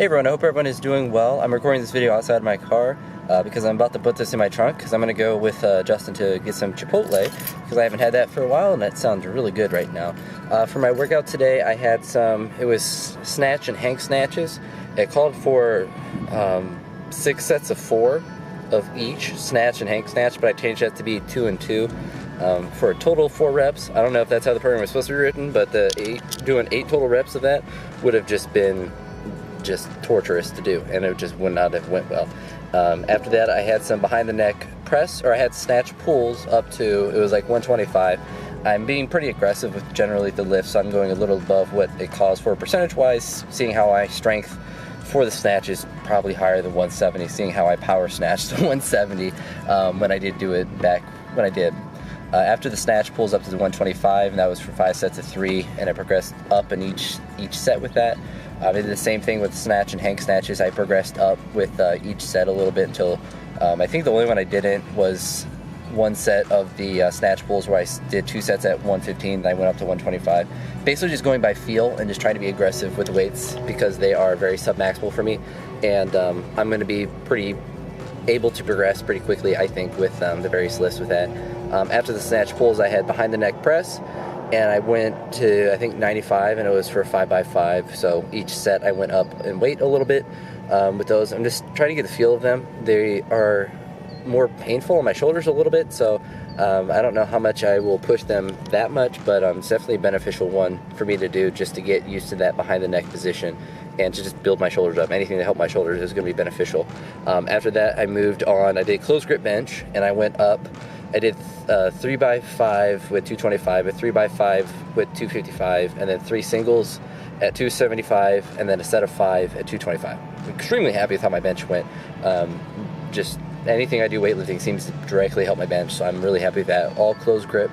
Hey everyone, I hope everyone is doing well. I'm recording this video outside my car because I'm about to put this in my trunk because I'm going to go with Justin to get some Chipotle because I haven't had that for a while and that sounds really good right now. For my workout today I had it was Snatch and Hank Snatches. It called for 6 sets of 4 of each Snatch and Hank Snatch, but I changed that to be 2 and 2 for a total of 4 reps. I don't know if that's how the program was supposed to be written, but doing 8 total reps of that would have just been torturous to do, and it just would not have went well. After that I had some behind the neck press, or I had snatch pulls up to, it was like 125. I'm being pretty aggressive with generally the lift, so I'm going a little above what it calls for percentage wise, seeing how my strength for the snatch is probably higher than 170, seeing how I power snatched to 170 when I did do it back when I did. After the snatch pulls up to the 125, and that was for 5 sets of 3, and I progressed up in each set with that. I did the same thing with Snatch and Hank Snatches. I progressed up with each set a little bit until I think the only one I didn't was one set of the snatch pulls where I did 2 sets at 115, and I went up to 125. Basically just going by feel and just trying to be aggressive with the weights because they are very sub-maximal for me, and I'm going to be pretty able to progress pretty quickly, I think, with the various lifts with that. After the snatch pulls, I had behind the neck press, and I went to, I think, 95, and it was for a 5x5, so each set I went up in weight a little bit with those. I'm just trying to get the feel of them. They are more painful on my shoulders a little bit, so I don't know how much I will push them that much, but it's definitely a beneficial one for me to do just to get used to that behind the neck position and to just build my shoulders up. Anything to help my shoulders is going to be beneficial. After that, I moved on. I did closed grip bench, and I went up. I did 3x5 with 225, a 3x5 with 255, and then 3 singles at 275, and then a set of 5 at 225. I'm extremely happy with how my bench went. Just anything I do weightlifting seems to directly help my bench, so I'm really happy with that. All closed grip,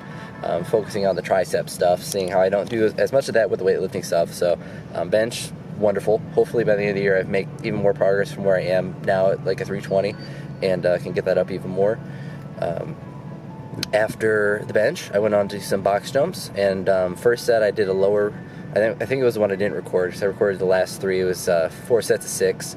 focusing on the tricep stuff, seeing how I don't do as much of that with the weightlifting stuff. So bench, wonderful. Hopefully by the end of the year I make even more progress from where I am now at like a 320 and can get that up even more. After the bench, I went on to some box jumps, and first set I did a lower, I think it was the one I didn't record, so I recorded the last 3. It was 4 sets of 6,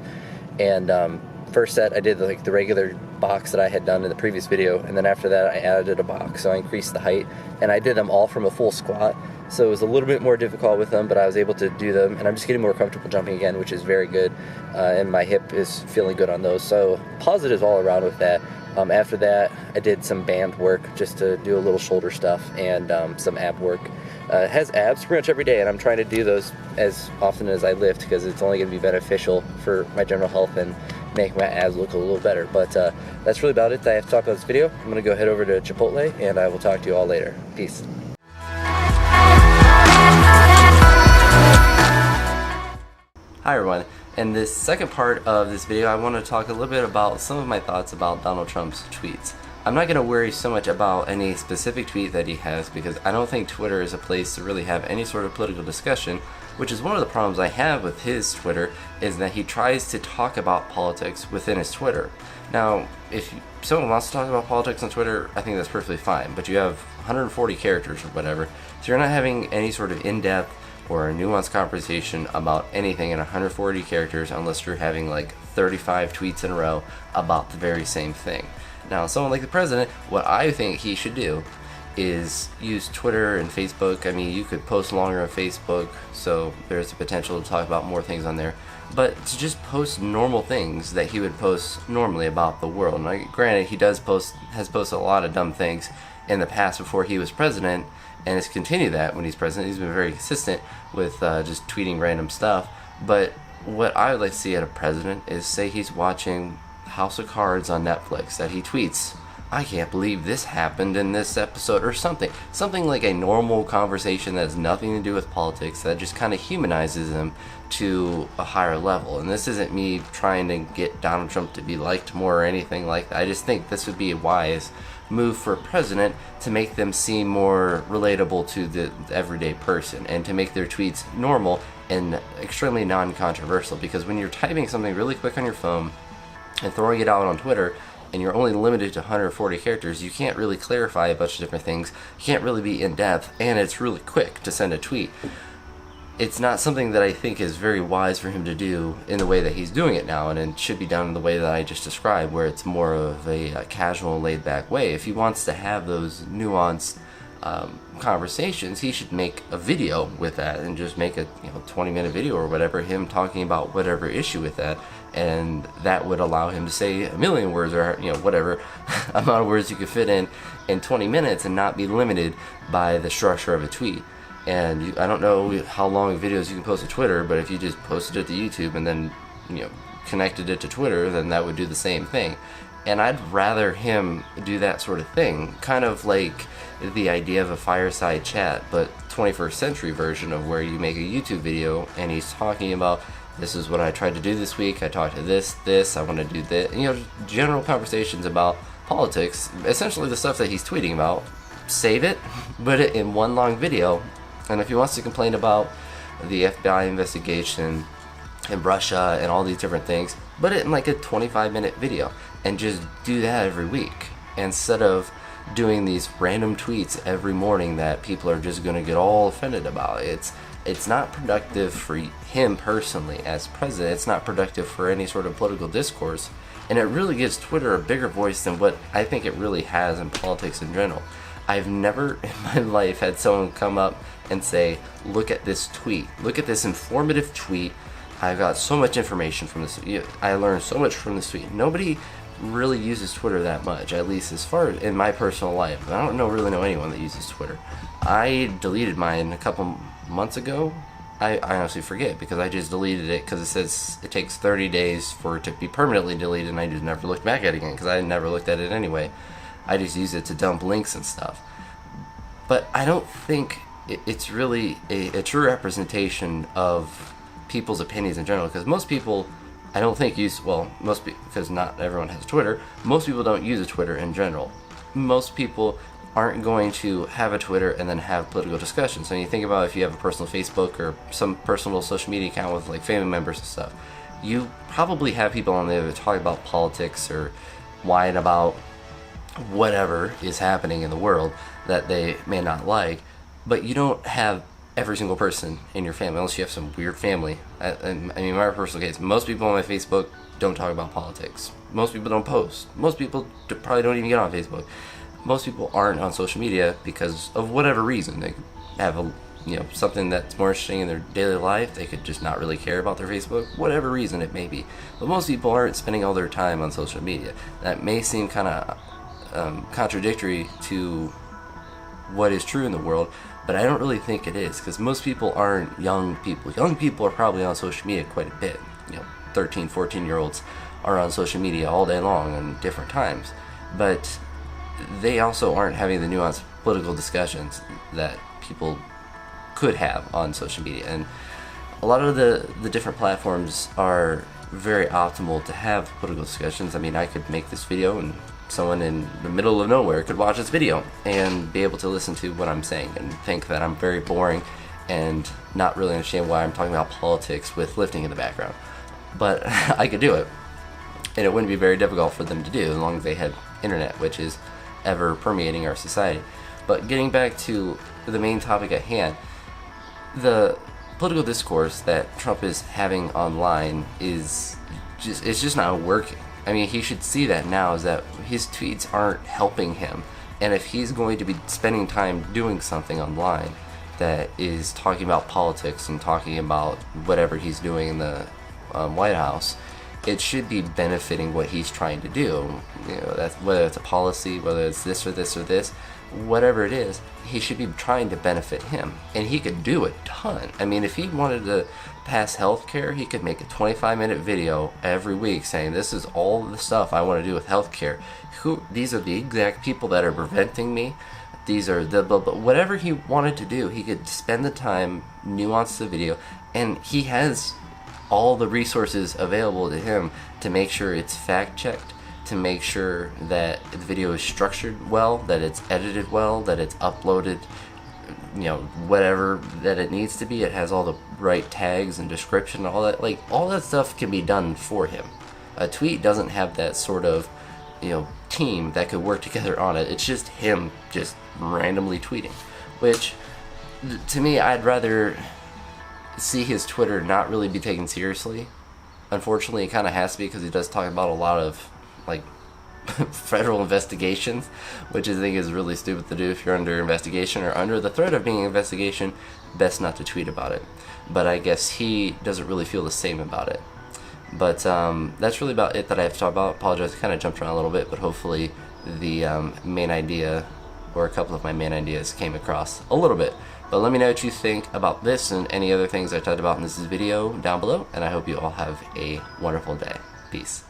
and first set I did like the regular box that I had done in the previous video, and then after that I added a box, so I increased the height, and I did them all from a full squat, so it was a little bit more difficult with them, but I was able to do them, and I'm just getting more comfortable jumping again, which is very good, and my hip is feeling good on those, so positives all around with that. After that, I did some band work just to do a little shoulder stuff and some ab work. It has abs pretty much every day, and I'm trying to do those as often as I lift because it's only going to be beneficial for my general health and make my abs look a little better. But that's really about it that I have to talk about this video. I'm going to go head over to Chipotle, and I will talk to you all later. Peace. Hi everyone. In this second part of this video, I want to talk a little bit about some of my thoughts about Donald Trump's tweets. I'm not going to worry so much about any specific tweet that he has because I don't think Twitter is a place to really have any sort of political discussion, which is one of the problems I have with his Twitter, is that he tries to talk about politics within his Twitter. Now, if someone wants to talk about politics on Twitter, I think that's perfectly fine, but you have 140 characters or whatever, so you're not having any sort of in-depth or a nuanced conversation about anything in 140 characters unless you're having like 35 tweets in a row about the very same thing. Now, someone like the president, what I think he should do is use Twitter and Facebook. I mean, you could post longer on Facebook, so there's the potential to talk about more things on there, but to just post normal things that he would post normally about the world. Now, granted, he has posted a lot of dumb things in the past before he was president, and has continued that when he's president. He's been very consistent with just tweeting random stuff. But what I would like to see out of president is, say he's watching House of Cards on Netflix, that he tweets, I can't believe this happened in this episode, or something like a normal conversation that has nothing to do with politics, that just kind of humanizes him to a higher level. And this isn't me trying to get Donald Trump to be liked more or anything like that. I just think this would be a wise move for a president to make them seem more relatable to the everyday person and to make their tweets normal and extremely non-controversial, because when you're typing something really quick on your phone and throwing it out on Twitter and you're only limited to 140 characters, you can't really clarify a bunch of different things, you can't really be in depth, and it's really quick to send a tweet. it's not something that I think is very wise for him to do in the way that he's doing it now, and it should be done in the way that I just described, where it's more of a casual, laid-back way. If he wants to have those nuanced conversations, he should make a video with that, and just make a 20-minute video or whatever, him talking about whatever issue with that, and that would allow him to say a million words, or whatever amount of words you could fit in 20 minutes, and not be limited by the structure of a tweet. And I don't know how long videos you can post to Twitter, but if you just posted it to YouTube and then connected it to Twitter, then that would do the same thing. And I'd rather him do that sort of thing, kind of like the idea of a fireside chat, but 21st century version, of where you make a YouTube video and he's talking about, this is what I tried to do this week, I talked to this, I want to do this, general conversations about politics, essentially the stuff that he's tweeting about. Save it, put it in one long video, and if he wants to complain about the FBI investigation in Russia and all these different things, put it in like a 25-minute video, and just do that every week, instead of doing these random tweets every morning that people are just going to get all offended about. It's not productive for him personally as president. It's not productive for any sort of political discourse, and it really gives Twitter a bigger voice than what I think it really has in politics in general. I've never in my life had someone come up and say, look at this tweet, look at this informative tweet, I got so much information from this, I learned so much from this tweet. Nobody really uses Twitter that much, at least as far as in my personal life. I don't really know anyone that uses Twitter. I deleted mine a couple months ago. I honestly forget, because I just deleted it because it says it takes 30 days for it to be permanently deleted, and I just never looked back at it again because I never looked at it anyway. I just use it to dump links and stuff. But I don't think it's really a true representation of people's opinions in general, because most people, I don't think because not everyone has Twitter, most people don't use a Twitter in general. Most people aren't going to have a Twitter and then have political discussions. So you think about if you have a personal Facebook or some personal social media account with like family members and stuff, you probably have people on there that talk about politics or whine about whatever is happening in the world that they may not like, but you don't have every single person in your family, unless you have some weird family. I mean, in my personal case, most people on my Facebook don't talk about politics. Most people don't post. Most people probably don't even get on Facebook. Most people aren't on social media because of whatever reason. They have something that's more interesting in their daily life. They could just not really care about their Facebook, whatever reason it may be. But most people aren't spending all their time on social media. That may seem kind of contradictory to what is true in the world, but I don't really think it is, because most people aren't young people. Young people are probably on social media quite a bit. 13, 14-year-olds are on social media all day long and different times, but they also aren't having the nuanced political discussions that people could have on social media. And a lot of the different platforms are very optimal to have political discussions. I mean, I could make this video and someone in the middle of nowhere could watch this video and be able to listen to what I'm saying and think that I'm very boring and not really understand why I'm talking about politics with lifting in the background. But I could do it, and it wouldn't be very difficult for them to do as long as they had internet, which is ever permeating our society. But getting back to the main topic at hand, the political discourse that Trump is having online is just not working. I mean, he should see that now, is that his tweets aren't helping him. And if he's going to be spending time doing something online that is talking about politics and talking about whatever he's doing in the White House, it should be benefiting what he's trying to do. That's, whether it's a policy, whether it's this or this or this, whatever it is, he should be trying to benefit him. And he could do a ton. I mean, if he wanted to pass healthcare, he could make a 25-minute video every week saying, this is all the stuff I want to do with healthcare. These are the exact people that are preventing me. These are whatever he wanted to do, he could spend the time, nuance the video, and he has all the resources available to him to make sure it's fact-checked, to make sure that the video is structured well, that it's edited well, that it's uploaded, whatever that it needs to be. It has all the right tags and description, all that. Like, all that stuff can be done for him. A tweet doesn't have that sort of, team that could work together on it. It's just him just randomly tweeting, which, to me, I'd rather see his Twitter not really be taken seriously. Unfortunately, it kind of has to be, because he does talk about a lot of like federal investigations, which I think is really stupid to do. If you're under investigation or under the threat of being an investigation, best not to tweet about it. But I guess he doesn't really feel the same about it. But that's really about it that I have to talk about. Apologize, I kind of jumped around a little bit, but hopefully the main idea, or a couple of my main ideas, came across a little bit. But let me know what you think about this and any other things I talked about in this video down below, and I hope you all have a wonderful day. Peace.